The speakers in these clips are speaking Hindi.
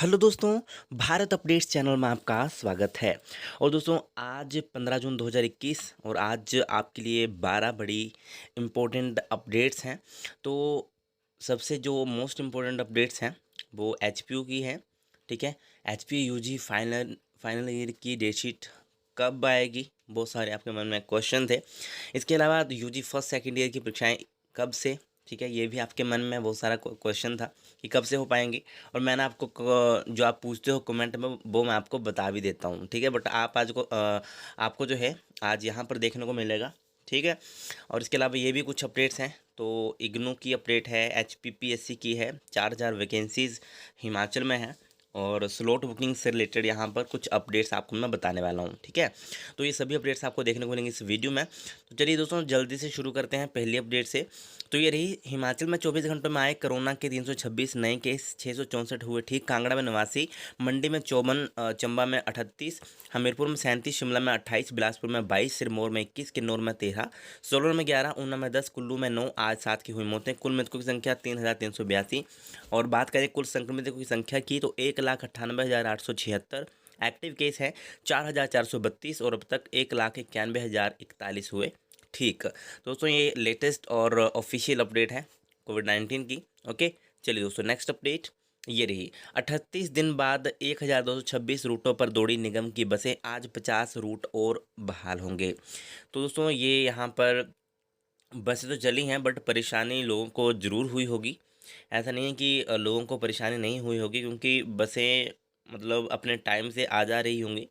हेलो दोस्तों, भारत अपडेट्स चैनल में आपका स्वागत है। और दोस्तों आज 15 जून 2021 और आज आपके लिए 12 बड़ी इम्पोर्टेंट अपडेट्स हैं। तो सबसे जो मोस्ट इम्पोर्टेंट अपडेट्स हैं वो एचपीयू की हैं। ठीक है, एचपीयू यूजी फाइनल ईयर की डेटशीट कब आएगी, बहुत सारे आपके मन में क्वेश्चन थे। इसके अलावा यूजी फर्स्ट सेकेंड ईयर की परीक्षाएं कब से, ठीक है, ये भी आपके मन में बहुत सारा क्वेश्चन था कि कब से हो पाएंगी। और मैंने आपको जो आप पूछते हो कमेंट में वो मैं आपको बता भी देता हूँ, ठीक है। बट आप आपको जो है आज यहाँ पर देखने को मिलेगा, ठीक है। और इसके अलावा ये भी कुछ अपडेट्स हैं। तो इग्नू की अपडेट है, एचपीपीएससी की है, 4000 वैकेंसीज़ हिमाचल में है। और स्लॉट बुकिंग से रिलेटेड यहाँ पर कुछ अपडेट्स आपको मैं बताने वाला हूँ, ठीक है। तो ये सभी अपडेट्स आपको देखने को मिलेंगे इस वीडियो में। तो चलिए दोस्तों जल्दी से शुरू करते हैं पहली अपडेट से। तो ये रही, हिमाचल में 24 घंटों में आए कोरोना के 326 नए केस, 664 हुए ठीक। कांगड़ा में 89, मंडी में 54, चंबा में 38, हमीरपुर में 37, शिमला में 28, बिलासपुर में 22, सिरमौर में 21, किन्नौर में 13, सोलन में 11, ऊना में 10, कुल्लू में 9, आज 7 की हुई मौतें। कुल मृतकों की संख्या 3382। और बात करें कुल संक्रमितों की संख्या की तो 1,98,876। एक्टिव केस हैं 4,432 और अब तक 1,91,041 हुए ठीक। दोस्तों ये लेटेस्ट और ऑफिशियल अपडेट है कोविड-19 की। ओके, चलिए दोस्तों नेक्स्ट अपडेट ये रही। 38 दिन बाद 1226 रूटों पर दौड़ी निगम की बसें, आज 50 रूट और बहाल होंगे। तो दोस्तों ये यहाँ पर बसें तो चली हैं बट परेशानी लोगों को ज़रूर हुई होगी। ऐसा नहीं है कि लोगों को परेशानी नहीं हुई होगी, क्योंकि बसें मतलब अपने टाइम से आ जा रही होंगी,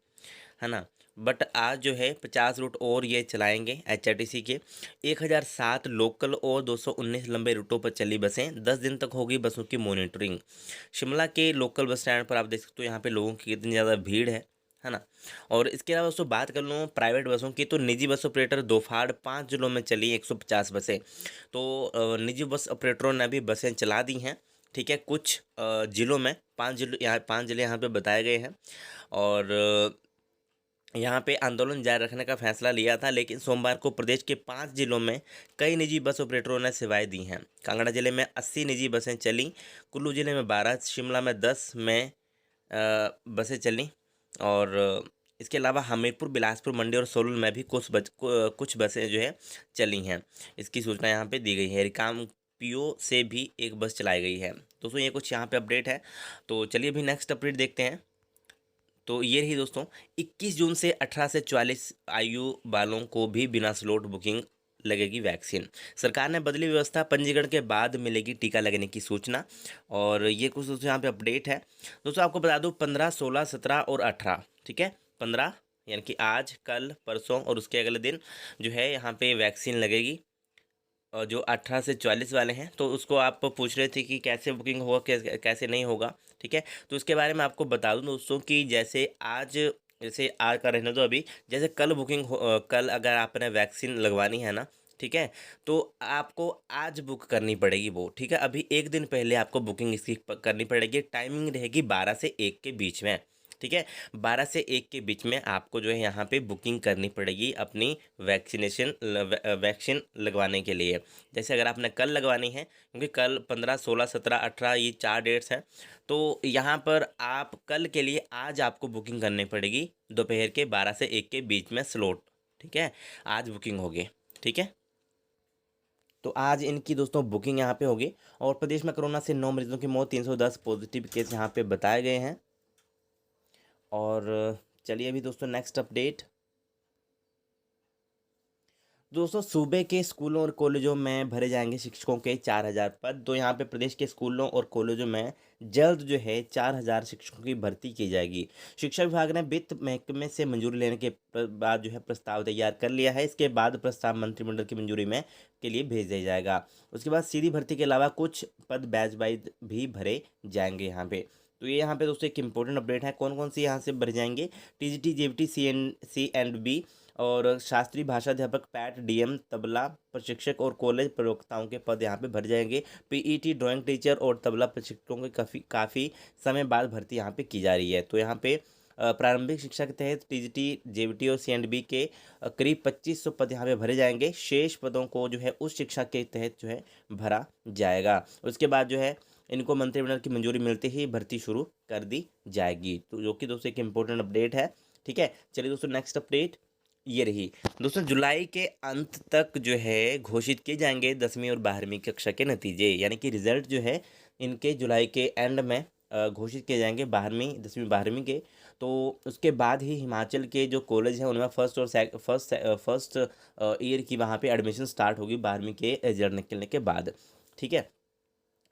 है ना। बट आज जो है 50 रूट और ये चलाएंगे एचआरटीसी के। 1007 लोकल और 219 लंबे रूटों पर चली बसें, 10 दिन तक होगी बसों की मॉनिटरिंग। शिमला के लोकल बस स्टैंड पर आप देख सकते हो यहाँ पे लोगों की कितनी ज़्यादा भीड़ है ना। और इसके अलावा दोस्तों बात कर लूँ प्राइवेट बसों की, तो निजी बस ऑपरेटर दोफाड़ 5 जिलों में चली 150 बसें। तो निजी बस ऑपरेटरों ने भी बसें चला दी हैं, ठीक है। कुछ जिलों में 5 जिले यहाँ पे बताए गए हैं। और यहाँ पे आंदोलन जारी रखने का फैसला लिया था, लेकिन सोमवार को प्रदेश के 5 जिलों में कई निजी बस ऑपरेटरों ने सेवाएं दी हैं। कांगड़ा जिले में 80 निजी बसें चलीं, कुल्लू जिले में 12, शिमला में 10 में बसें चलीं। और इसके अलावा हमीरपुर, बिलासपुर, मंडी और सोलन में भी कुछ बसें जो है चली हैं। इसकी सूचना यहाँ पे दी गई है। रिकाम पीओ से भी एक बस चलाई गई है। दोस्तों ये कुछ यहाँ पे अपडेट है। तो चलिए अभी नेक्स्ट अपडेट देखते हैं। तो ये रही दोस्तों, 21 जून से 18 से 44 आयु वालों को भी बिना स्लॉट बुकिंग लगेगी वैक्सीन। सरकार ने बदली व्यवस्था, पंजीकरण के बाद मिलेगी टीका लगने की सूचना। और ये कुछ दोस्तों यहाँ पे अपडेट है। दोस्तों आपको बता दूं 15, 16, 17 और 18, ठीक है। 15 यानी कि आज, कल, परसों और उसके अगले दिन जो है यहाँ पे वैक्सीन लगेगी। और जो 18 से 44 वाले हैं, तो उसको आप पूछ रहे थे कि कैसे बुकिंग होगा, कैसे नहीं होगा, ठीक है। तो उसके बारे में आपको बता दूं दोस्तों कि जैसे आज का रहने दो अभी, जैसे कल कल अगर आपने वैक्सीन लगवानी है ना, ठीक है, तो आपको आज बुक करनी पड़ेगी वो, ठीक है। अभी एक दिन पहले आपको बुकिंग इसकी करनी पड़ेगी। टाइमिंग रहेगी 12 से 1 के बीच में, ठीक है। 12 से 1 के बीच में आपको जो है यहाँ पे बुकिंग करनी पड़ेगी अपनी वैक्सीन लगवाने के लिए। जैसे अगर आपने कल लगवानी है, क्योंकि कल 15, 16, 17, 18 ये 4 डेट्स हैं, तो यहाँ पर आप कल के लिए आज आपको बुकिंग करनी पड़ेगी दोपहर के 12 से 1 के बीच में स्लॉट, ठीक है। आज बुकिंग होगी, ठीक है। तो आज इनकी दोस्तों बुकिंग यहाँ पे होगी। और प्रदेश में कोरोना से 9 मरीजों की मौत, 310 पॉजिटिव केस यहाँ पे बताए गए हैं। और चलिए अभी दोस्तों नेक्स्ट अपडेट। दोस्तों सूबे के स्कूलों और कॉलेजों में भरे जाएंगे शिक्षकों के 4000 पद। तो यहाँ पे प्रदेश के स्कूलों और कॉलेजों में जल्द जो है 4000 शिक्षकों की भर्ती की जाएगी। शिक्षा विभाग ने वित्त महकमे से मंजूरी लेने के बाद जो है प्रस्ताव तैयार कर लिया है। इसके बाद प्रस्ताव मंत्रिमंडल की मंजूरी में के लिए भेज दिया जाएगा। उसके बाद सीधी भर्ती के अलावा कुछ पद बैच वाइज भी भरे जाएंगे यहाँ पे। तो ये यहाँ पे दोस्तों एक इंपॉर्टेंट अपडेट है। कौन कौन सी यहाँ से भरे जाएंगे? TGT, JVT, C and B और शास्त्रीय भाषा अध्यापक, पैट, डीएम, तबला प्रशिक्षक और कॉलेज प्रवक्ताओं के पद यहाँ पे भर जाएंगे। पीईटी, ड्राइंग टीचर और तबला प्रशिक्षकों की काफ़ी समय बाद भर्ती यहाँ पे की जा रही है। तो यहाँ पे प्रारंभिक शिक्षा के तहत टीजीटी, जेवीटी और सी एंड बी के करीब 2500 पद यहाँ पे भरे जाएंगे। शेष पदों को जो है उस शिक्षा के तहत जो है भरा जाएगा। उसके बाद जो है इनको मंत्रिमंडल की मंजूरी मिलते ही भर्ती शुरू कर दी जाएगी। तो जो कि दोस्तों एक इम्पोर्टेंट अपडेट है। ठीक है, चलिए दोस्तों नेक्स्ट अपडेट ये रही। दोस्तों जुलाई के अंत तक जो है घोषित किए जाएंगे 10वीं और 12वीं कक्षा के नतीजे, यानी कि रिजल्ट जो है इनके जुलाई के एंड में घोषित किए जाएंगे 12वीं 10वीं 12वीं के। तो उसके बाद ही हिमाचल के जो कॉलेज हैं उनमें फर्स्ट ईयर की वहाँ पे एडमिशन स्टार्ट होगी 12वीं के रिजल्ट निकलने के बाद। ठीक है,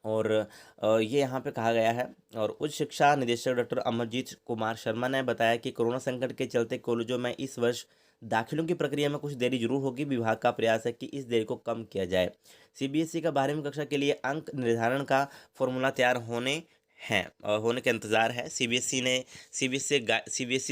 और ये यहाँ पे कहा गया है। और उच्च शिक्षा निदेशक डॉक्टर अमरजीत कुमार शर्मा ने बताया कि कोरोना संकट के चलते कॉलेजों में इस वर्ष दाखिलों की प्रक्रिया में कुछ देरी जरूर होगी। विभाग का प्रयास है कि इस देरी को कम किया जाए। सीबीएसई का 12वीं कक्षा के लिए अंक निर्धारण का फॉर्मूला तैयार होने के इंतज़ार है। सीबीएसई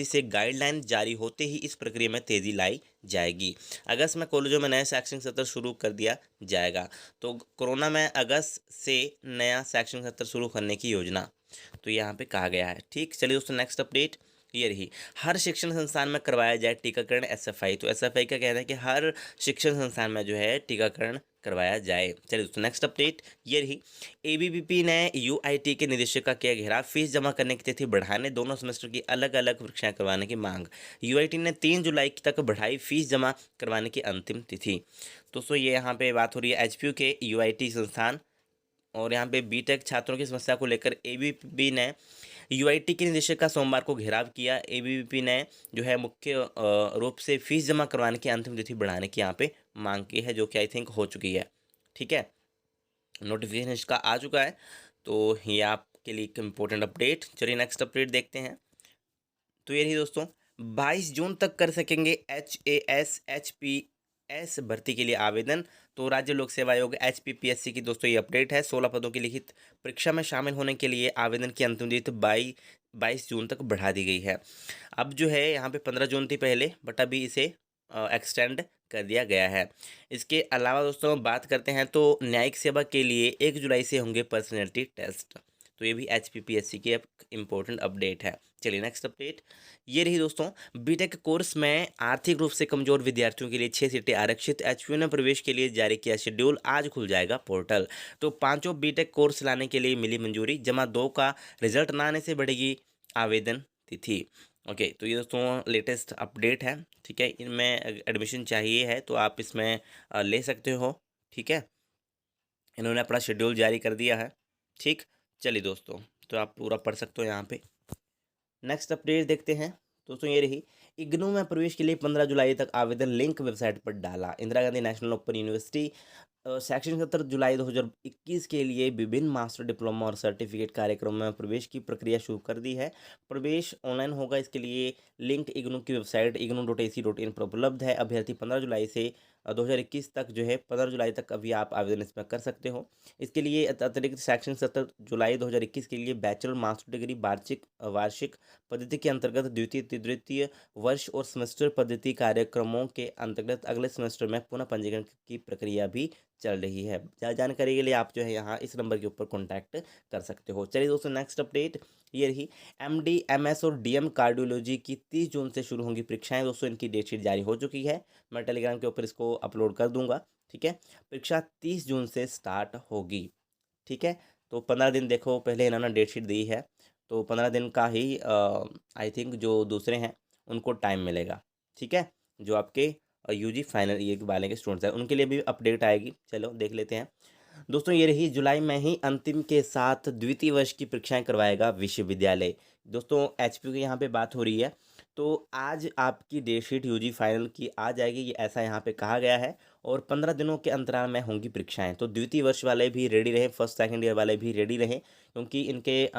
से गाइडलाइन जारी होते ही इस प्रक्रिया में तेज़ी लाई जाएगी। अगस्त में कॉलेजों में नए शैक्षणिक सत्र शुरू कर दिया जाएगा। तो कोरोना में अगस्त से नया शैक्षणिक सत्र शुरू करने की योजना तो यहाँ पे कहा गया है। ठीक, चलिए दोस्तों नेक्स्ट अपडेट ये रही। हर शिक्षण संस्थान में करवाया जाए टीकाकरण एसएफआई। तो एसएफआई का कहना है कि हर शिक्षण संस्थान में जो है टीकाकरण करवाया जाए। चलिए दोस्तों नेक्स्ट अपडेट ये रही। एबीवीपी ने यूआईटी के निदेशक का किया घेराव। फीस जमा करने की तिथि बढ़ाने, दोनों सेमेस्टर की अलग अलग परीक्षाएं करवाने की मांग। यूआईटी ने 3 जुलाई तक बढ़ाई फीस जमा करवाने की अंतिम तिथि। दोस्तों ये यहाँ पे बात हो रही है एचपीयू के यूआईटी संस्थान, और यहाँ पे बीटेक छात्रों की समस्या को लेकर एबीवीपी ने यूआईटी के निदेशक का सोमवार को घेराव किया। एबीवीपी ने जो है मुख्य रूप से फीस जमा करवाने की अंतिम तिथि बढ़ाने की यहाँ पे मांग की है, जो कि आई थिंक हो चुकी है। ठीक है, नोटिफिकेशन इसका आ चुका है। तो ये आपके लिए एक इम्पोर्टेंट अपडेट। चलिए नेक्स्ट अपडेट देखते हैं। तो ये रही दोस्तों, 22 जून तक कर सकेंगे HAS HPS भर्ती के लिए आवेदन। तो राज्य लोक सेवा आयोग HPPSC की दोस्तों ये अपडेट है। 16 पदों की लिखित परीक्षा में शामिल होने के लिए आवेदन की अंतिम तिथि 22 जून तक बढ़ा दी गई है। अब जो है यहाँ पे 15 जून थी पहले, बट अभी इसे एक्सटेंड कर दिया गया है। इसके अलावा दोस्तों बात करते हैं तो न्यायिक सेवा के लिए 1 जुलाई से होंगे पर्सनैलिटी टेस्ट। तो ये भी HPPSC की एक इम्पोर्टेंट अपडेट है। चलिए नेक्स्ट अपडेट ये रही दोस्तों। बीटेक कोर्स में आर्थिक रूप से कमजोर विद्यार्थियों के लिए 6 सीटें आरक्षित। एचपीयू ने प्रवेश के लिए जारी किया शेड्यूल। आज खुल जाएगा पोर्टल। तो 5 बीटेक कोर्स लाने के लिए मिली मंजूरी। जमा 2 का रिजल्ट न आने से बढ़ेगी आवेदन तिथि। ओके, तो ये दोस्तों लेटेस्ट अपडेट है। ठीक है, इनमें एडमिशन चाहिए है तो आप इसमें ले सकते हो। ठीक है, इन्होंने अपना शेड्यूल जारी कर दिया है। ठीक, चलिए दोस्तों, तो आप पूरा पढ़ सकते हो यहाँ पे। नेक्स्ट अपडेट देखते हैं दोस्तों ये रही। इग्नू में प्रवेश के लिए 15 जुलाई तक आवेदन, लिंक वेबसाइट पर डाला। Indira Gandhi national open university शैक्षणिक सत्र जुलाई 2021 के लिए विभिन्न मास्टर डिप्लोमा और सर्टिफिकेट कार्यक्रमों में प्रवेश की प्रक्रिया शुरू कर दी है। प्रवेश ऑनलाइन होगा। इसके लिए लिंक इग्नू की वेबसाइट ignu.ac.in पर उपलब्ध है। अभ्यर्थी 15 जुलाई से 2021 तक जो है 15 जुलाई तक अभी आप आवेदन इसमें कर सकते हो। इसके लिए अतिरिक्त शैक्षणिक सत्र जुलाई 2021 के लिए बैचलर मास्टर डिग्री वार्षिक पद्धति के अंतर्गत द्वितीय तृतीय वर्ष और सेमेस्टर पद्धति कार्यक्रमों के अंतर्गत अगले सेमेस्टर में पुनः पंजीकरण की प्रक्रिया भी चल रही है। ज़्यादा जानकारी के लिए आप जो है यहाँ इस नंबर के ऊपर कॉन्टैक्ट कर सकते हो। चलिए दोस्तों नेक्स्ट अपडेट ये रही। MD MS और DM कार्डियोलॉजी की 30 जून से शुरू होंगी परीक्षाएं। दोस्तों इनकी डेट शीट जारी हो चुकी है। मैं टेलीग्राम के ऊपर इसको अपलोड कर दूंगा। ठीक है, परीक्षा 30 जून से स्टार्ट होगी। ठीक है, तो 15 दिन देखो पहले इन्होंने डेट शीट दी है, तो 15 दिन का ही आई थिंक जो दूसरे हैं उनको टाइम मिलेगा। ठीक है, जो आपके यूजी फाइनल ईयर वाले के स्टूडेंट्स हैं उनके लिए भी अपडेट आएगी। चलो देख लेते हैं दोस्तों। ये रही, जुलाई में ही अंतिम के साथ द्वितीय वर्ष की परीक्षाएं करवाएगा विश्वविद्यालय। दोस्तों एचपीयू की यहाँ पे बात हो रही है। तो आज आपकी डेट शीट यूजी फाइनल की आ जाएगी, ये ऐसा यहाँ पे कहा गया है। और 15 दिनों के अंतराल में होंगी परीक्षाएं। तो द्वितीय वर्ष वाले भी रेडी रहे, फर्स्ट सेकंड ईयर वाले भी रेडी रहे, क्योंकि इनके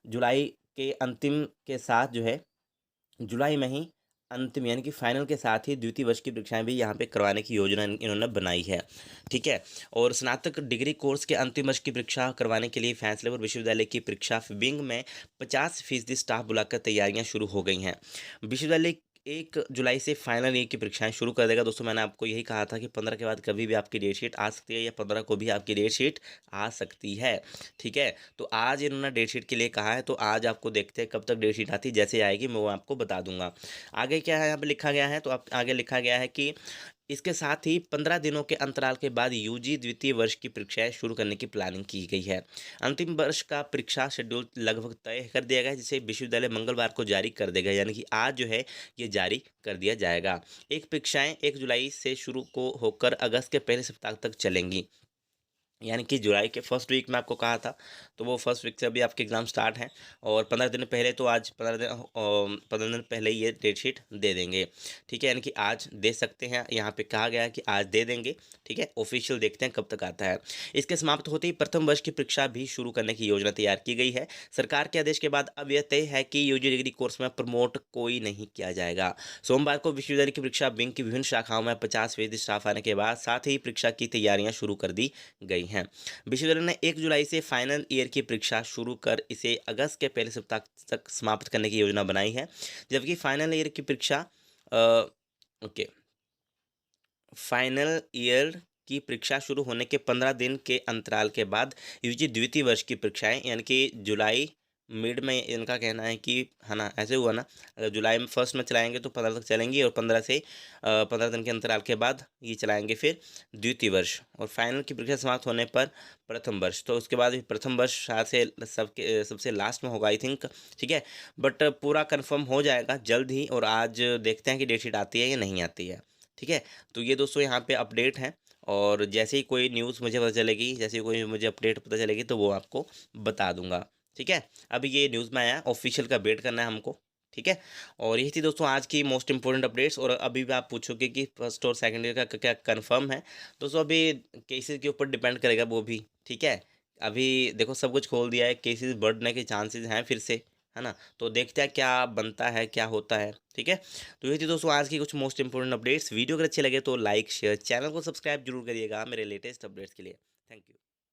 जुलाई के अंतिम के साथ जो है जुलाई में ही अंतिम यानी कि फाइनल के साथ ही द्वितीय वर्ष की परीक्षाएं भी यहाँ पे करवाने की योजना इन्होंने बनाई है। ठीक है, और स्नातक डिग्री कोर्स के अंतिम वर्ष की परीक्षा करवाने के लिए फैसले पर विश्वविद्यालय की परीक्षा विंग में 50% स्टाफ बुलाकर तैयारियां शुरू हो गई हैं। विश्वविद्यालय 1 जुलाई से फाइनल ईयर की परीक्षाएं शुरू कर देगा। दोस्तों मैंने आपको यही कहा था कि 15 के बाद कभी भी आपकी डेट शीट आ सकती है, या 15 को भी आपकी डेट शीट आ सकती है। ठीक है, तो आज इन्होंने डेट शीट के लिए कहा है, तो आज आपको देखते हैं कब तक डेट शीट आती है। जैसे आएगी मैं वो आपको बता दूंगा। आगे क्या है यहाँ पे लिखा गया है, तो आप आगे लिखा गया है कि इसके साथ ही 15 दिनों के अंतराल के बाद यूजी द्वितीय वर्ष की परीक्षाएं शुरू करने की प्लानिंग की गई है। अंतिम वर्ष का परीक्षा शेड्यूल लगभग तय कर दिया गया है, जिसे विश्वविद्यालय मंगलवार को जारी कर देगा, यानी कि आज जो है ये जारी कर दिया जाएगा। एक परीक्षाएं 1 जुलाई से शुरू को होकर अगस्त के पहले सप्ताह तक चलेंगी, यानी कि जुलाई के फर्स्ट वीक में आपको कहा था, तो वो फर्स्ट वीक से अभी आपके एग्ज़ाम स्टार्ट हैं। और 15 दिन पहले, तो आज 15 दिन पहले ये डेट शीट दे देंगे, ठीक है, यानी कि आज दे सकते हैं। यहाँ पे कहा गया है कि आज दे देंगे, ठीक है। ऑफिशियल देखते हैं कब तक आता है। इसके समाप्त होते ही प्रथम वर्ष की परीक्षा भी शुरू करने की योजना तैयार की गई है। सरकार के आदेश के बाद अब यह तय है कि यूजी डिग्री कोर्स में प्रमोट कोई नहीं किया जाएगा। सोमवार को विश्वविद्यालय की परीक्षा विंग की विभिन्न शाखाओं में 50% स्टाफ आने के बाद साथ ही परीक्षा की तैयारियां शुरू कर दी गई हैं। विश्वविद्यालय ने 1 जुलाई से फाइनल ईयर की परीक्षा शुरू कर इसे अगस्त के पहले सप्ताह तक समाप्त करने की योजना बनाई है, जबकि फाइनल ईयर की परीक्षा ओके फाइनल ईयर की परीक्षा शुरू होने के 15 दिन के अंतराल के बाद यूजी द्वितीय वर्ष की परीक्षाएं, यानी कि जुलाई मिड में, इनका कहना है कि, है ना, ऐसे हुआ ना, अगर जुलाई में फर्स्ट में चलाएंगे तो 15 तक चलेंगी, और 15 दिन के अंतराल के बाद ये चलाएंगे फिर द्वितीय वर्ष, और फाइनल की परीक्षा समाप्त होने पर प्रथम वर्ष। तो उसके बाद प्रथम वर्ष शायद से सबसे लास्ट में होगा, आई थिंक, ठीक है। बट पूरा कन्फर्म हो जाएगा जल्द ही, और आज देखते हैं कि डेट शीट आती है या नहीं आती है, ठीक है। तो ये दोस्तों यहाँ पे अपडेट है, और जैसे ही कोई न्यूज़ मुझे पता चलेगी, जैसे ही कोई मुझे अपडेट पता चलेगी, तो वो आपको बता दूंगा, ठीक है। अभी ये न्यूज़ में आया, ऑफिशियल का वेट करना है हमको, ठीक है। और यही थी दोस्तों आज की मोस्ट इंपॉर्टेंट अपडेट्स। और अभी भी आप पूछोगे कि फर्स्ट और सेकंड ईयर का क्या कंफर्म है, दोस्तों अभी केसेस के ऊपर डिपेंड करेगा वो भी, ठीक है। अभी देखो सब कुछ खोल दिया है, केसेस बढ़ने के चांसेस हैं फिर से, है ना। तो देखते हैं क्या बनता है, क्या होता है, ठीक है। तो ये थी दोस्तों आज की कुछ मोस्ट इंपॉर्टेंट अपडेट्स। वीडियो अगर अच्छे लगे तो लाइक शेयर, चैनल को सब्सक्राइब जरूर करिएगा मेरे लेटेस्ट अपडेट्स के लिए। Thank you.